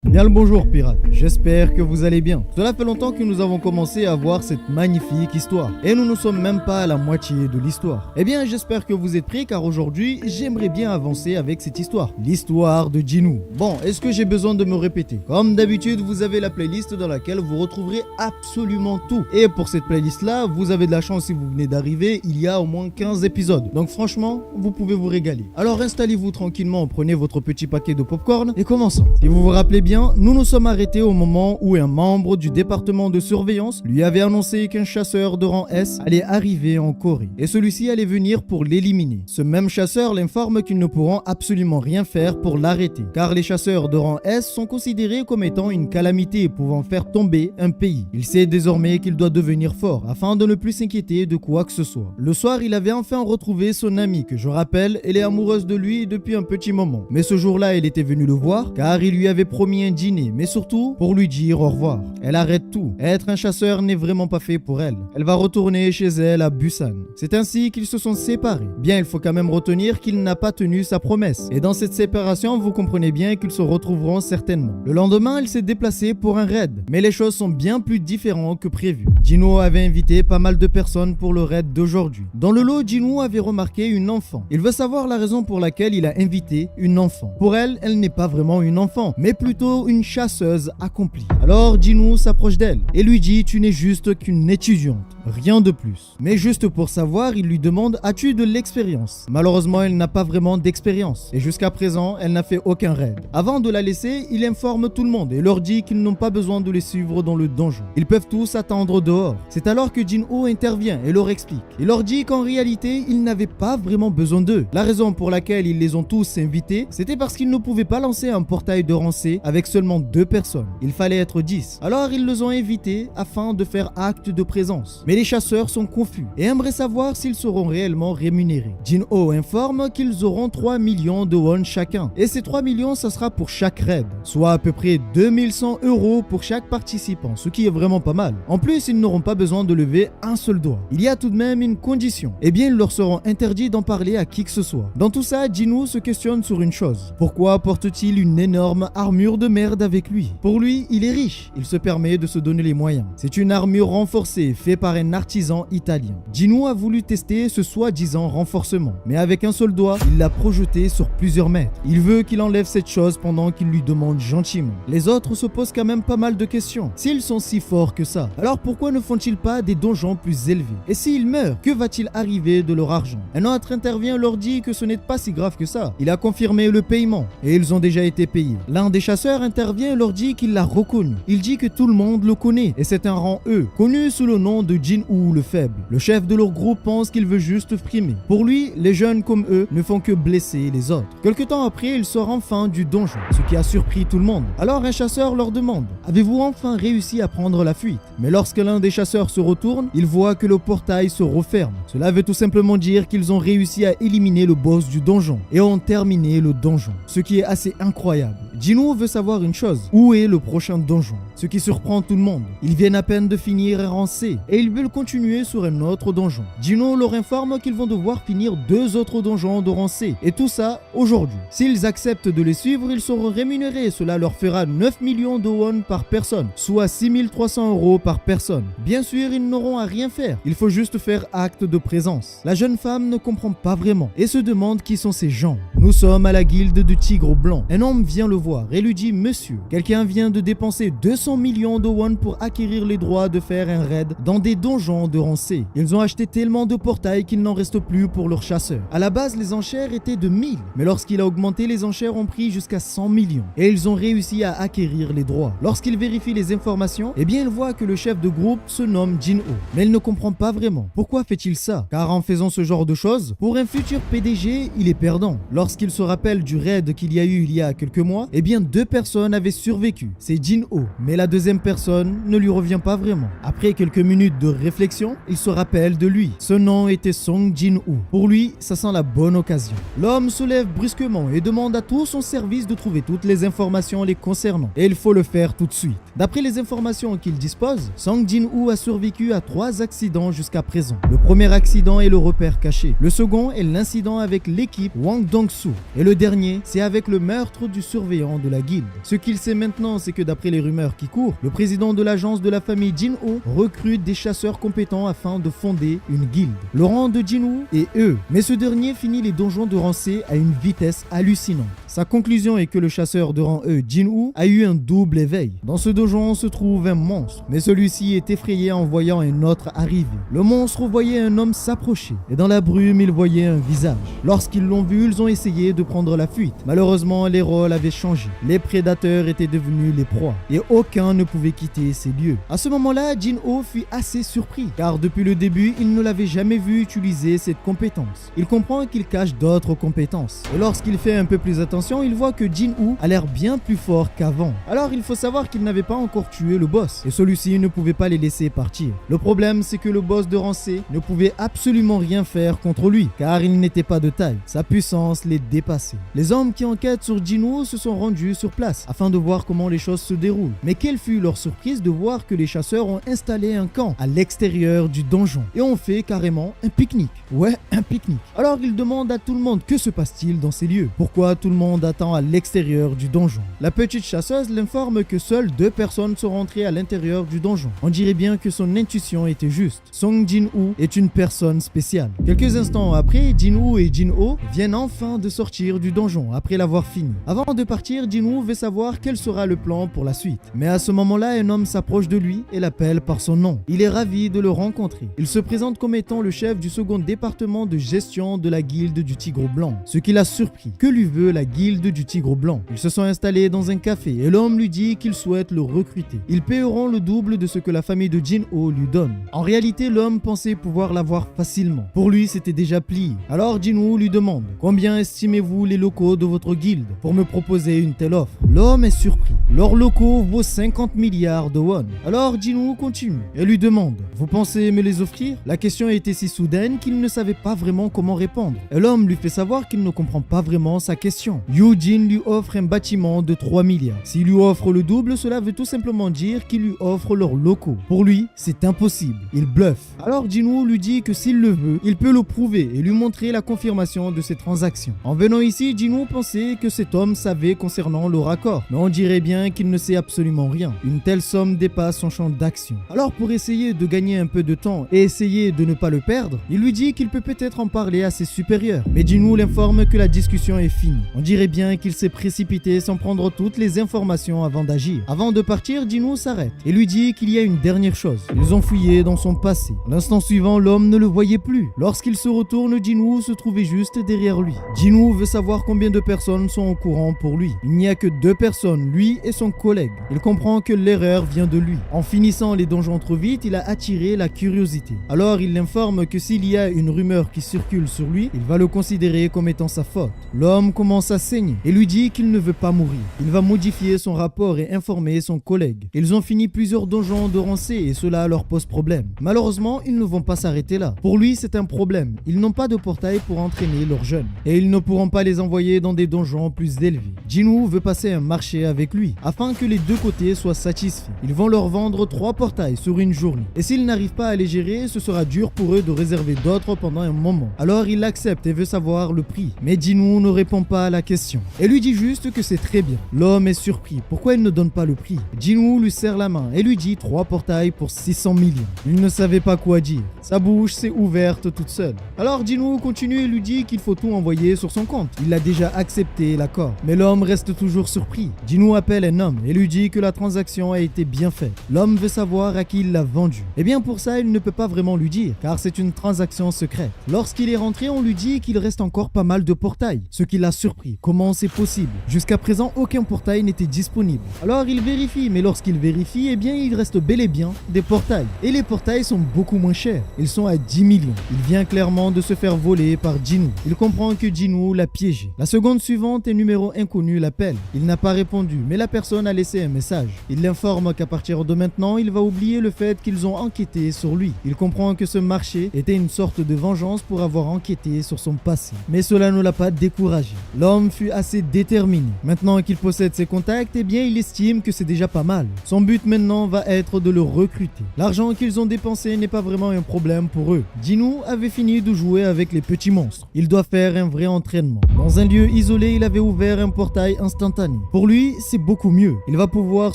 Bien le bonjour pirates, j'espère que vous allez bien. Cela fait longtemps que nous avons commencé à voir cette magnifique histoire et nous ne sommes même pas à la moitié de l'histoire. Eh bien j'espère que vous êtes prêts car aujourd'hui j'aimerais bien avancer avec cette histoire. L'histoire de Jinwoo. Bon, est-ce que j'ai besoin de me répéter? Comme d'habitude vous avez la playlist dans laquelle vous retrouverez absolument tout. Et pour cette playlist là, vous avez de la chance si vous venez d'arriver, il y a au moins 15 épisodes. Donc franchement, vous pouvez vous régaler. Alors installez-vous tranquillement, prenez votre petit paquet de popcorn et commençons. Si vous vous rappelez bien, nous nous sommes arrêtés au moment où un membre du département de surveillance lui avait annoncé qu'un chasseur de rang S allait arriver en Corée et celui-ci allait venir pour l'éliminer. Ce même chasseur l'informe qu'ils ne pourront absolument rien faire pour l'arrêter car les chasseurs de rang S sont considérés comme étant une calamité pouvant faire tomber un pays. Il sait désormais qu'il doit devenir fort afin de ne plus s'inquiéter de quoi que ce soit. Le soir, il avait enfin retrouvé son amie que je rappelle, elle est amoureuse de lui depuis un petit moment. Mais ce jour-là, elle était venue le voir car il lui avait promis un dîner, mais surtout pour lui dire au revoir. Elle arrête tout. Être un chasseur n'est vraiment pas fait pour elle. Elle va retourner chez elle à Busan. C'est ainsi qu'ils se sont séparés. Bien, il faut quand même retenir qu'il n'a pas tenu sa promesse. Et dans cette séparation, vous comprenez bien qu'ils se retrouveront certainement. Le lendemain, il s'est déplacé pour un raid. Mais les choses sont bien plus différentes que prévu. Jinwoo avait invité pas mal de personnes pour le raid d'aujourd'hui. Dans le lot, Jinwoo avait remarqué une enfant. Il veut savoir la raison pour laquelle il a invité une enfant. Pour elle, elle n'est pas vraiment une enfant, mais plutôt une chasseuse accomplie. Alors Jinwoo s'approche d'elle et lui dit: tu n'es juste qu'une étudiante, rien de plus. Mais juste pour savoir, il lui demande: as-tu de l'expérience? Malheureusement, elle n'a pas vraiment d'expérience et jusqu'à présent, elle n'a fait aucun raid. Avant de la laisser, il informe tout le monde et leur dit qu'ils n'ont pas besoin de les suivre dans le donjon. Ils peuvent tous attendre dehors. C'est alors que Jinwoo intervient et leur explique. Il leur dit qu'en réalité, ils n'avaient pas vraiment besoin d'eux. La raison pour laquelle ils les ont tous invités, c'était parce qu'ils ne pouvaient pas lancer un portail de rang C avec seulement 2 personnes. Il fallait être 10. Alors ils les ont invités afin de faire acte de présence. Mais les chasseurs sont confus et aimeraient savoir s'ils seront réellement rémunérés. Jinwoo informe qu'ils auront 3 millions de won chacun. Et ces 3 millions, ça sera pour chaque raid, soit à peu près 2100 € pour chaque participant, ce qui est vraiment pas mal. En plus, ils n'auront pas besoin de lever un seul doigt. Il y a tout de même une condition. Eh bien, il leur sera interdit d'en parler à qui que ce soit. Dans tout ça, Jinwoo se questionne sur une chose. Pourquoi porte-t-il une énorme armure de merde avec lui? Pour lui, il est riche. Il se permet de se donner les moyens. C'est une armure renforcée faite par un artisan italien. Jinwoo a voulu tester ce soi-disant renforcement. Mais avec un seul doigt, il l'a projeté sur plusieurs mètres. Il veut qu'il enlève cette chose pendant qu'il lui demande gentiment. Les autres se posent quand même pas mal de questions. S'ils sont si forts que ça, alors pourquoi ne font-ils pas des donjons plus élevés? Et s'ils meurent, que va-t-il arriver de leur argent? Un autre intervient et leur dit que ce n'est pas si grave que ça. Il a confirmé le paiement et ils ont déjà été payés. L'un des chasseurs intervient et leur dit qu'il l'a reconnu. Il dit que tout le monde le connaît et c'est un rang E, connu sous le nom de Jinwoo le faible. Le chef de leur groupe pense qu'il veut juste frimer. Pour lui, les jeunes comme eux ne font que blesser les autres. Quelque temps après, il sort enfin du donjon, ce qui a surpris tout le monde. Alors un chasseur leur demande: avez-vous enfin réussi à prendre la fuite? Mais lorsque l'un des chasseurs se retourne, il voit que le portail se referme. Cela veut tout simplement dire qu'ils ont réussi à éliminer le boss du donjon et ont terminé le donjon, ce qui est assez incroyable. Jinwoo veut savoir une chose: où est le prochain donjon? Ce qui surprend tout le monde. Ils viennent à peine de finir un rang C et ils veulent continuer sur un autre donjon. Jinwoo leur informe qu'ils vont devoir finir 2 autres donjons de rang C et tout ça aujourd'hui. S'ils acceptent de les suivre, ils seront rémunérés. Cela leur fera 9 millions de won par personne, soit 6300 € par personne. Bien sûr, ils n'auront à rien faire. Il faut juste faire acte de présence. La jeune femme ne comprend pas vraiment et se demande qui sont ces gens. Nous sommes à la guilde du Tigre Blanc. Un homme vient le voir et lui dit: monsieur, quelqu'un vient de dépenser 200 millions de won pour acquérir les droits de faire un raid dans des donjons de rang C. Ils ont acheté tellement de portails qu'il n'en reste plus pour leurs chasseurs. À la base, les enchères étaient de 1000, mais lorsqu'il a augmenté, les enchères ont pris jusqu'à 100 millions et ils ont réussi à acquérir les droits. Lorsqu'il vérifie les informations, eh bien il voit que le chef de groupe se nomme Jinwoo, mais il ne comprend pas vraiment. Pourquoi fait-il ça? Car en faisant ce genre de choses, pour un futur PDG, il est perdant. Lorsqu'il se rappelle du raid qu'il y a eu il y a quelques mois, eh bien 2 personnes avaient survécu. C'est Jinwoo Jin-Ho. Mais la deuxième personne ne lui revient pas vraiment. Après quelques minutes de réflexion, il se rappelle de lui. Ce nom était Song Jin-Ho. Pour lui, ça sent la bonne occasion. L'homme se lève brusquement et demande à tout son service de trouver toutes les informations les concernant. Et il faut le faire tout de suite. D'après les informations qu'il dispose, Song Jin-Ho a survécu à 3 accidents jusqu'à présent. Le premier accident est le repère caché. Le second est l'incident avec l'équipe Wang Dong-soo. Et le dernier, c'est avec le meurtre du surveillant de la guilde. Ce qu'il sait maintenant, c'est que d'après les rumeurs qui courent, le président de l'agence de la famille Jin-Ho recrute des chasseurs compétents afin de fonder une guilde. Le rang de Jin-Ho est E, mais ce dernier finit les donjons de rang C à une vitesse hallucinante. Sa conclusion est que le chasseur de rang E, Jin-Ho, a eu un double éveil. Dans ce donjon se trouve un monstre, mais celui-ci est effrayé en voyant un autre arriver. Le monstre voyait un homme s'approcher, et dans la brume, il voyait un visage. Lorsqu'ils l'ont vu, ils ont essayé de prendre la fuite. Malheureusement, les rôles avaient changé. Les prédateurs étaient devenus les proies, et aucun ne pouvait quitter ces lieux. À ce moment-là, Jin-Ho fut assez surpris, car depuis le début, il ne l'avait jamais vu utiliser cette compétence. Il comprend qu'il cache d'autres compétences, et lorsqu'il fait un peu plus attention, il voit que Jin-Ho a l'air bien plus fort qu'avant. Alors il faut savoir qu'il n'avait pas encore tué le boss, et celui-ci ne pouvait pas les laisser partir. Le problème, c'est que le boss de rang C ne pouvait absolument rien faire contre lui, car il n'était pas de taille. Sa puissance les dépassait. Les hommes qui enquêtent sur Jin-Ho se sont rendus sur place, afin de voir comment les choses se déroulent. Mais quelle fut leur surprise de voir que les chasseurs ont installé un camp à l'extérieur du donjon, et ont fait carrément un pique-nique. Ouais, un pique-nique. Alors ils demandent à tout le monde que se passe-t-il dans ces lieux. Pourquoi tout le monde attend à l'extérieur du donjon. La petite chasseuse l'informe que seules 2 personnes sont rentrées à l'intérieur du donjon. On dirait bien que son intuition était juste. Song Jin-Ho est une personne spéciale. Quelques instants après, Jin-Ho et Jin-Ho viennent enfin de sortir du donjon après l'avoir fini. Avant de partir, Jin-Ho veut savoir quel sera le plan pour la suite. Mais à ce moment-là, un homme s'approche de lui et l'appelle par son nom. Il est ravi de le rencontrer. Il se présente comme étant le chef du second département de gestion de la guilde du Tigre Blanc. Ce qui l'a surpris. Que lui veut la guilde du Tigre Blanc? Ils se sont installés dans un café et l'homme lui dit qu'il souhaite le recruter. Ils paieront le double de ce que la famille de Jin-Ho lui donne. En réalité, l'homme pensait pouvoir l'avoir facilement. Pour lui, c'était déjà plié. Alors Jin-Ho lui demande: combien estimez-vous les locaux de votre guilde pour me proposer une telle offre? L'homme est surpris. Leurs locaux vaut 50 milliards de won. Alors Jin-Ho continue et lui demande: vous pensez me les offrir? La question était si soudaine qu'il ne savait pas vraiment comment répondre. Et l'homme lui fait savoir qu'il ne comprend pas vraiment sa question. Yoo-jin lui offre un bâtiment de 3 milliards. S'il lui offre le double, cela veut tout simplement dire qu'il lui offre leurs locaux. Pour lui, c'est impossible. Il bluffe. Alors Jin-Ho lui dit que s'il le veut, il peut le prouver et lui montrer la confirmation de ses transactions. En venant ici, Jin-Ho pensait que cet homme savait concernant leur accord, mais on dirait bien qu'il ne sait absolument rien. Une telle somme dépasse son champ d'action. Alors pour essayer de gagner un peu de temps et essayer de ne pas le perdre, il lui dit qu'il peut peut-être en parler à ses supérieurs. Mais Jin-Ho l'informe que la discussion est finie. On dirait bien qu'il s'est précipité sans prendre toutes les informations avant d'agir. Avant de partir, Jin-Ho s'arrête et lui dit qu'il y a une dernière chose. Ils ont fouillé dans son passé. L'instant suivant, l'homme ne le voyait plus. Lorsqu'il se retourne, Jin-Ho se trouvait juste derrière lui. Jin-Ho veut savoir combien de personnes sont au courant pour lui. Il n'y a que 2 personnes, lui et son collègue. Il comprend que l'erreur vient de lui. En finissant les donjons trop vite, il a attiré la curiosité. Alors il l'informe que s'il y a une rumeur qui circule sur lui, il va le considérer comme étant sa faute. L'homme commence à saigner et lui dit qu'il ne veut pas mourir. Il va modifier son rapport et informer son collègue. Ils ont fini plusieurs donjons de rang C et cela leur pose problème. Malheureusement, ils ne vont pas s'arrêter là. Pour lui, c'est un problème. Ils n'ont pas de portail pour entraîner leurs jeunes et ils ne pourront pas les envoyer dans des donjons plus élevés. Jin-Ho veut passer un marché avec lui afin que les 2 côtés soient satisfaits. Ils vont leur vendre 3 portails sur une journée et s'ils n'arrivent pas à les gérer, ce sera dur pour eux de réserver d'autres pendant un moment. Alors il accepte et veut savoir le prix. Mais Jin-Ho ne répond pas à la question et lui dit juste que c'est très bien. L'homme est surpris. Pourquoi il ne donne pas le prix? Jin-Ho lui serre la main et lui dit 3 portails pour 600 millions. Il ne savait pas quoi dire. Sa bouche s'est ouverte toute seule. Alors Jin-Ho continue et lui dit qu'il faut tout envoyer sur son compte. Il a déjà accepté l'accord. Mais l'homme reste toujours surpris. Jin-Ho appelle un homme et lui dit que la transaction a été bien faite. L'homme veut savoir à qui il l'a vendu. Et bien pour ça, il ne peut pas vraiment lui dire, car c'est une transaction secrète. Lorsqu'il est rentré, on lui dit qu'il reste encore pas mal de portails, ce qui l'a surpris. Comment c'est possible? Jusqu'à présent, aucun portail n'était disponible. Alors il vérifie, mais lorsqu'il vérifie, eh bien il reste bel et bien des portails. Et les portails sont beaucoup moins chers. Ils sont à 10 millions. Il vient clairement de se faire voler par Jin-Ho. Il comprend que Jin-Ho l'a piégé. La seconde suivante, un numéro inconnu l'appelle. Il n'a pas répondu, mais la personne a laissé un un message. Il l'informe qu'à partir de maintenant, il va oublier le fait qu'ils ont enquêté sur lui. Il comprend que ce marché était une sorte de vengeance pour avoir enquêté sur son passé. Mais cela ne l'a pas découragé. L'homme fut assez déterminé. Maintenant qu'il possède ses contacts, eh bien il estime que c'est déjà pas mal. Son but maintenant va être de le recruter. L'argent qu'ils ont dépensé n'est pas vraiment un problème pour eux. Jinwoo avait fini de jouer avec les petits monstres. Il doit faire un vrai entraînement. Dans un lieu isolé, il avait ouvert un portail instantané. Pour lui, c'est beaucoup mieux. Il va pouvoir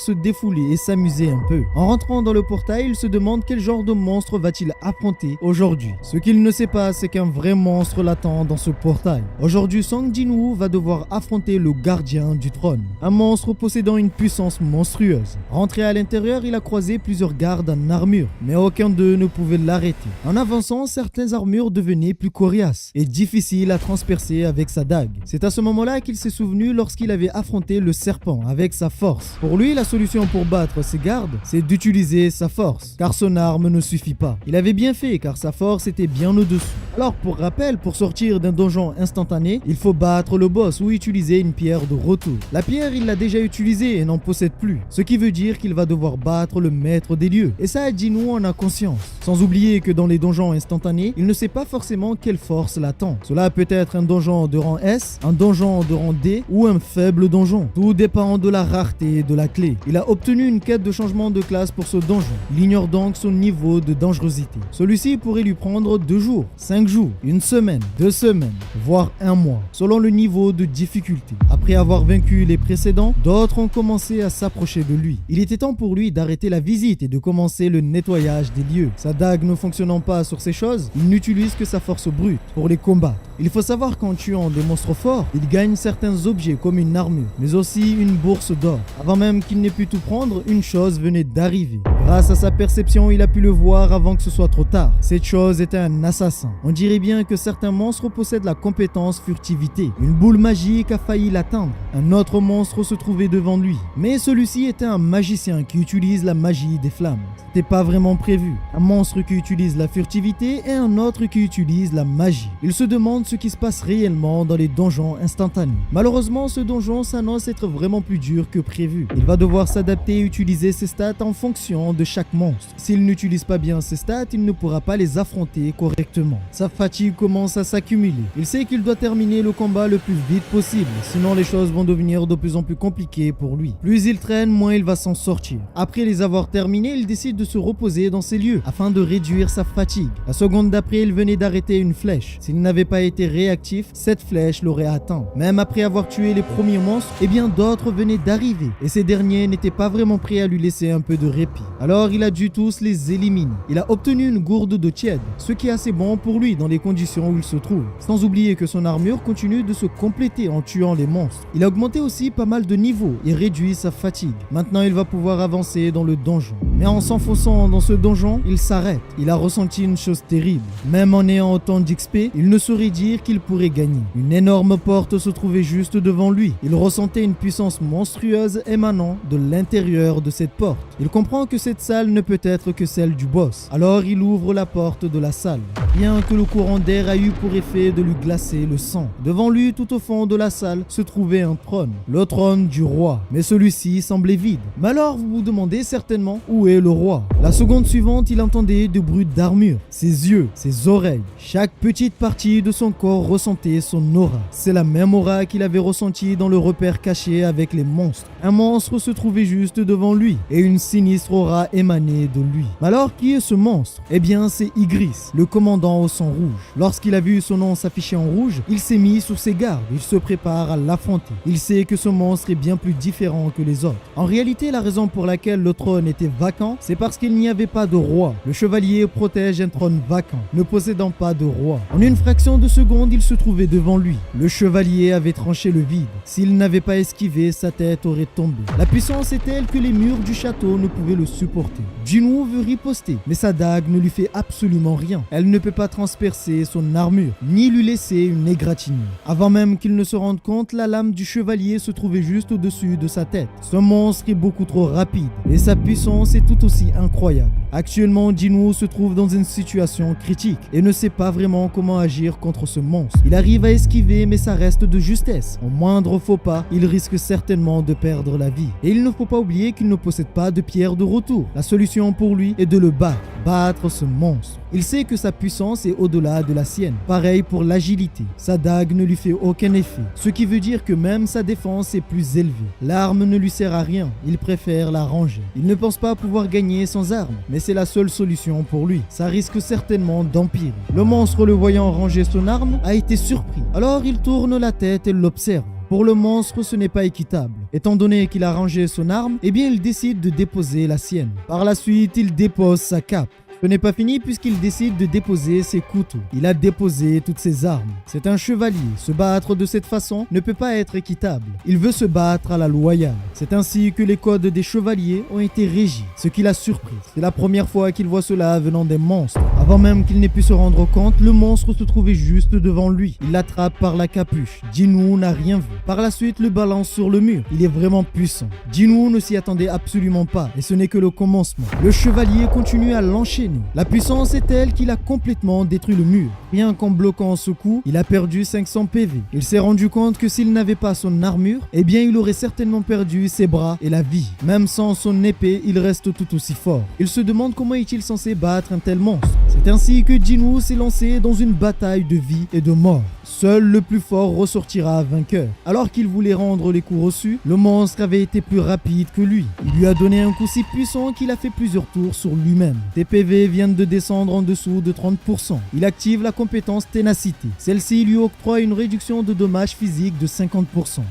se défouler et s'amuser un peu. En rentrant dans le portail, il se demande quel genre de monstre va-t-il affronter aujourd'hui. Ce qu'il ne sait pas, c'est qu'un vrai monstre l'attend dans ce portail. Aujourd'hui, Song Jinwoo va devoir affronter le gardien du trône. Un monstre possédant une puissance monstrueuse. Rentré à l'intérieur, il a croisé plusieurs gardes en armure, mais aucun d'eux ne pouvait l'arrêter. En avançant, certaines armures devenaient plus coriaces et difficiles à transpercer avec sa dague. C'est à ce moment-là qu'il s'est souvenu lorsqu'il avait affronté le serpent avec sa force. Pour lui, la solution pour battre ses gardes, c'est d'utiliser sa force, car son arme ne suffit pas. Il avait bien fait, car sa force était bien au-dessus. Alors, pour rappel, pour sortir d'un donjon instantané, il faut battre le boss ou utiliser une pierre de retour. La pierre, il l'a déjà utilisée et n'en possède plus, ce qui veut dire qu'il va devoir battre le maître des lieux. Et ça, Jinwoo en a conscience. Sans oublier que dans les donjons instantanés, il ne sait pas forcément quelle force l'attend. Cela peut être un donjon de rang S, un donjon de rang D ou un faible donjon. Tout dépend de la rareté de la clé. Il a obtenu une quête de changement de classe pour ce donjon. Il ignore donc son niveau de dangerosité. Celui-ci pourrait lui prendre 2 jours, 5 jours, 1 semaine, 2 semaines, voire 1 mois, selon le niveau de difficulté. Après avoir vaincu les précédents, d'autres ont commencé à s'approcher de lui. Il était temps pour lui d'arrêter la visite et de commencer le nettoyage des lieux. Sa dague ne fonctionnant pas sur ces choses, il n'utilise que sa force brute pour les combattre. Il faut savoir qu'en tuant des monstres forts, il gagne certains objets comme une armure, mais aussi une bourse d'or. Avant même qu'il n'ait pu tout prendre, une chose venait d'arriver. Grâce à sa perception, il a pu le voir avant que ce soit trop tard. Cette chose était un assassin. On dirait bien que certains monstres possèdent la compétence furtivité. Une boule magique a failli l'atteindre. Un autre monstre se trouvait devant lui. Mais celui-ci était un magicien qui utilise la magie des flammes. C'était pas vraiment prévu. Un monstre qui utilise la furtivité et un autre qui utilise la magie. Il se demande ce qui se passe réellement dans les donjons instantanés. Malheureusement, ce donjon s'annonce être vraiment plus dur que prévu. Il va devoir s'adapter et utiliser ses stats en fonction de chaque monstre. S'il n'utilise pas bien ses stats, il ne pourra pas les affronter correctement. Sa fatigue commence à s'accumuler. Il sait qu'il doit terminer le combat le plus vite possible, sinon les choses vont devenir de plus en plus compliquées pour lui. Plus il traîne, moins il va s'en sortir. Après les avoir terminés, il décide de se reposer dans ces lieux afin de réduire sa fatigue. La seconde d'après, il venait d'arrêter une flèche. S'il n'avait pas été réactif, cette flèche l'aurait atteint. Même après avoir tué les premiers monstres, eh bien d'autres venaient d'arriver et ces derniers n'étaient pas vraiment prêts à lui laisser un peu de répit. Alors il a dû tous les éliminer. Il a obtenu une gourde d'eau tiède, ce qui est assez bon pour lui dans les conditions où il se trouve. Sans oublier que son armure continue de se compléter en tuant les monstres. Il a augmenté aussi pas mal de niveaux et réduit sa fatigue. Maintenant il va pouvoir avancer dans le donjon. Mais en s'enfonçant dans ce donjon, il s'arrête. Il a ressenti une chose terrible. Même en ayant autant d'XP, il ne saurait dire qu'il pourrait gagner. Une énorme porte se trouvait juste devant lui. Il ressentait une puissance monstrueuse émanant de l'intérieur de cette porte. Il comprend que cette salle ne peut être que celle du boss. Alors il ouvre la porte de la salle. Bien que le courant d'air a eu pour effet de lui glacer le sang. Devant lui, tout au fond de la salle, se trouvait un trône. Le trône du roi. Mais celui-ci semblait vide. Mais alors vous vous demandez certainement où est le roi. La seconde suivante, il entendait des bruits d'armure. Ses yeux, ses oreilles. Chaque petite partie de son corps ressentait son aura. C'est la même aura qu'il avait ressentie dans le repère caché avec les monstres. Un monstre se trouvait juste devant lui et une sinistre aura émanait de lui. Alors qui est ce monstre? Eh bien c'est Ygritte, le commandant au sang rouge. Lorsqu'il a vu son nom s'afficher en rouge, il s'est mis sur ses gardes. Il se prépare à l'affronter. Il sait que ce monstre est bien plus différent que les autres. En réalité, la raison pour laquelle le trône était vacant, c'est parce qu'il n'y avait pas de roi. Le chevalier protège un trône vacant, ne possédant pas de roi. En une fraction de seconde, il se trouvait devant lui. Le chevalier avait tranché le vide. S'il n'avait pas esquivé, sa tête aurait tombé. La puissance est telle que les murs du château ne pouvaient le supporter. Jinwoo veut riposter, mais sa dague ne lui fait absolument rien. Elle ne peut pas transpercer son armure, ni lui laisser une égratignure. Avant même qu'il ne se rende compte, la lame du chevalier se trouvait juste au-dessus de sa tête. Ce monstre est beaucoup trop rapide, et sa puissance est tout aussi incroyable. Actuellement, Jinwoo se trouve dans une situation critique et ne sait pas vraiment comment agir contre ce monstre. Il arrive à esquiver mais ça reste de justesse. Au moindre faux pas, il risque certainement de perdre la vie. Et il ne faut pas oublier qu'il ne possède pas de pierre de retour. La solution pour lui est de le battre ce monstre. Il sait que sa puissance est au-delà de la sienne. Pareil pour l'agilité. Sa dague ne lui fait aucun effet, ce qui veut dire que même sa défense est plus élevée. L'arme ne lui sert à rien, il préfère la ranger. Il ne pense pas pouvoir gagner sans arme, mais c'est la seule solution pour lui. Ça risque certainement d'empirer. Le monstre, le voyant ranger son arme, a été surpris. Alors il tourne la tête et l'observe. Pour le monstre, ce n'est pas équitable. Étant donné qu'il a rangé son arme, eh bien il décide de déposer la sienne. Par la suite, il dépose sa cape. Ce n'est pas fini puisqu'il décide de déposer ses couteaux. Il a déposé toutes ses armes. C'est un chevalier. Se battre de cette façon ne peut pas être équitable. Il veut se battre à la loyale. C'est ainsi que les codes des chevaliers ont été régis, ce qui l'a surpris. C'est la première fois qu'il voit cela venant des monstres. Avant même qu'il n'ait pu se rendre compte, le monstre se trouvait juste devant lui. Il l'attrape par la capuche. Jinwoo n'a rien vu. Par la suite, le balance sur le mur. Il est vraiment puissant. Jinwoo ne s'y attendait absolument pas et ce n'est que le commencement. Le chevalier continue à l'enchaîner. La puissance est telle qu'il a complètement détruit le mur. Rien qu'en bloquant ce coup, il a perdu 500 PV. Il s'est rendu compte que s'il n'avait pas son armure, eh bien il aurait certainement perdu ses bras et la vie. Même sans son épée, il reste tout aussi fort. Il se demande comment est-il censé battre un tel monstre. C'est ainsi que Jinwoo s'est lancé dans une bataille de vie et de mort. Seul le plus fort ressortira vainqueur. Alors qu'il voulait rendre les coups reçus, le monstre avait été plus rapide que lui. Il lui a donné un coup si puissant qu'il a fait plusieurs tours sur lui-même. Ses PV viennent de descendre en dessous de 30%. Il active la compétence ténacité. Celle-ci lui octroie une réduction de dommages physiques de 50%.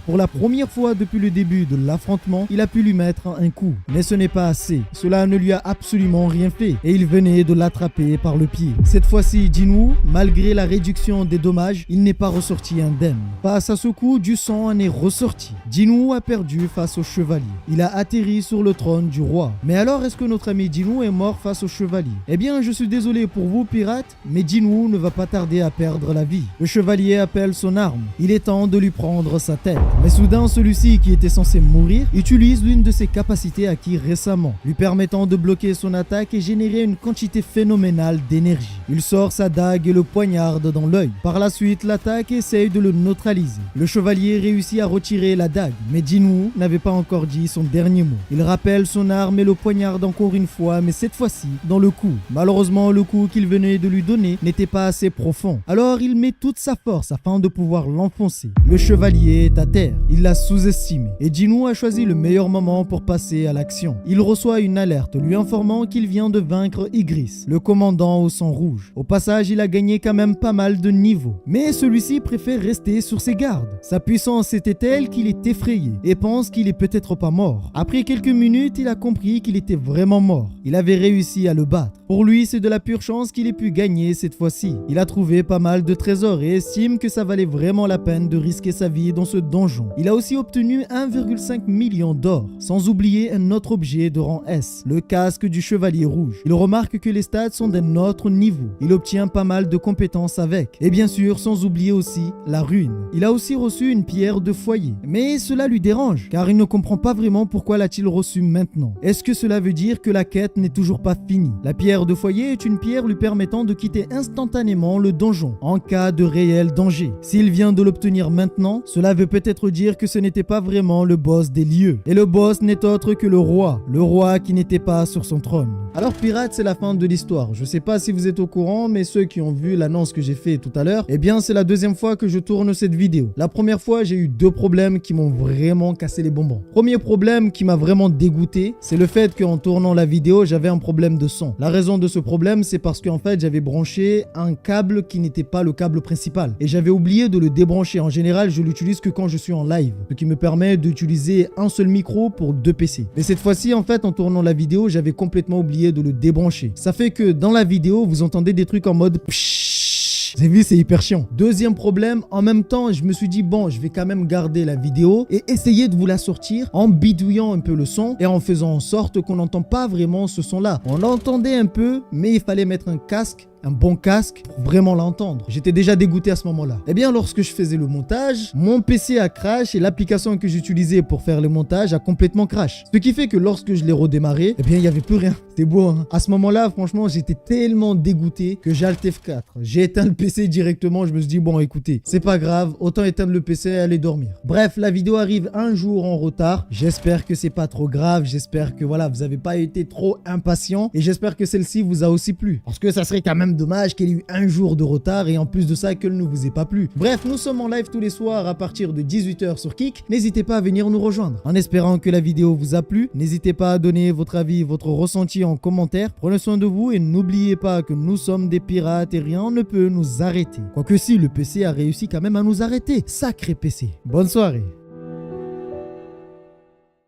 Pour la première fois depuis le début de l'affrontement, il a pu lui mettre un coup. Mais ce n'est pas assez. Cela ne lui a absolument rien fait et il venait de l'attraper par le pied. Cette fois-ci, Jinwoo, malgré la réduction des dommages, il n'est pas ressorti indemne. Face à ce coup, du sang en est ressorti. Jinwoo a perdu face au chevalier. Il a atterri sur le trône du roi. Mais alors, est-ce que notre ami Jinwoo est mort face au chevalier? Eh bien, je suis désolé pour vous, pirates, mais Jinwoo ne va pas tarder à perdre la vie. Le chevalier appelle son arme. Il est temps de lui prendre sa tête. Mais soudain, celui-ci, qui était censé mourir, utilise l'une de ses capacités acquises récemment, lui permettant de bloquer son attaque et générer une quantité phénoménale d'énergie. Il sort sa dague et le poignarde dans l'œil. Par la suite, l'attaque essaye de le neutraliser. Le chevalier réussit à retirer la dague, mais Jinwoo n'avait pas encore dit son dernier mot. Il rappelle son arme et le poignarde encore une fois, mais cette fois-ci dans le cou. Malheureusement, le coup qu'il venait de lui donner n'était pas assez profond. Alors il met toute sa force afin de pouvoir l'enfoncer. Le chevalier est à terre. Il l'a sous-estimé. Et Jinwoo a choisi le meilleur moment pour passer à l'action. Il reçoit une alerte lui informant qu'il vient de vaincre Igris, le commandant au sang rouge. Au passage, il a gagné quand même pas mal de niveaux. Mais celui-ci préfère rester sur ses gardes. Sa puissance était telle qu'il est effrayé et pense qu'il est peut-être pas mort. Après quelques minutes, il a compris qu'il était vraiment mort. Il avait réussi à le battre. Pour lui, c'est de la pure chance qu'il ait pu gagner cette fois-ci. Il a trouvé pas mal de trésors et estime que ça valait vraiment la peine de risquer sa vie dans ce donjon. Il a aussi obtenu 1,5 million d'or, sans oublier un autre objet de rang S, le casque du chevalier rouge. Il remarque que les stats sont d'un autre niveau. Il obtient pas mal de compétences avec. Et bien sûr, sans oublier aussi la ruine. Il a aussi reçu une pierre de foyer. Mais cela lui dérange, car il ne comprend pas vraiment pourquoi l'a-t-il reçu maintenant. Est-ce que cela veut dire que la quête n'est toujours pas finie? La pierre de foyer est une pierre lui permettant de quitter instantanément le donjon, en cas de réel danger. S'il vient de l'obtenir maintenant, cela veut peut-être dire que ce n'était pas vraiment le boss des lieux. Et le boss n'est autre que le roi qui n'était pas sur son trône. Alors pirates, c'est la fin de l'histoire. Je sais pas si vous êtes au courant, mais ceux qui ont vu l'annonce que j'ai fait tout à l'heure, eh bien c'est la deuxième fois que je tourne cette vidéo. La première fois, j'ai eu deux problèmes qui m'ont vraiment cassé les bonbons. Premier problème qui m'a vraiment dégoûté, c'est le fait qu'en tournant la vidéo, j'avais un problème de son. La raison de ce problème, c'est parce qu'en fait, j'avais branché un câble qui n'était pas le câble principal. Et j'avais oublié de le débrancher. En général, je l'utilise que quand je suis en live, ce qui me permet d'utiliser un seul micro pour deux PC. Mais cette fois-ci, en fait, en tournant la vidéo, j'avais complètement oublié de le débrancher. Ça fait que dans la vidéo, vous entendez des trucs en mode pshhh. Vous avez vu, c'est hyper chiant. Deuxième problème, en même temps, je me suis dit, bon, je vais quand même garder la vidéo et essayer de vous la sortir en bidouillant un peu le son et en faisant en sorte qu'on n'entend pas vraiment ce son-là. On l'entendait un peu, mais il fallait mettre un casque un bon casque pour vraiment l'entendre. J'étais déjà dégoûté à ce moment-là. Eh bien, lorsque je faisais le montage, mon PC a crash et l'application que j'utilisais pour faire le montage a complètement crash. Ce qui fait que lorsque je l'ai redémarré, eh bien, il n'y avait plus rien. C'était beau, hein. À ce moment-là, franchement, j'étais tellement dégoûté que j'ai Alt F4. J'ai éteint le PC directement. Je me suis dit, bon, écoutez, c'est pas grave, autant éteindre le PC et aller dormir. Bref, la vidéo arrive un jour en retard. J'espère que c'est pas trop grave. J'espère que voilà, vous n'avez pas été trop impatient et j'espère que celle-ci vous a aussi plu. Parce que ça serait quand même dommage qu'elle ait eu un jour de retard et en plus de ça, qu'elle ne vous ait pas plu. Bref, nous sommes en live tous les soirs à partir de 18 h sur Kick. N'hésitez pas à venir nous rejoindre. En espérant que la vidéo vous a plu, n'hésitez pas à donner votre avis, votre ressenti en commentaire. Prenez soin de vous et n'oubliez pas que nous sommes des pirates et rien ne peut nous arrêter. Quoique si, le PC a réussi quand même à nous arrêter. Sacré PC. Bonne soirée.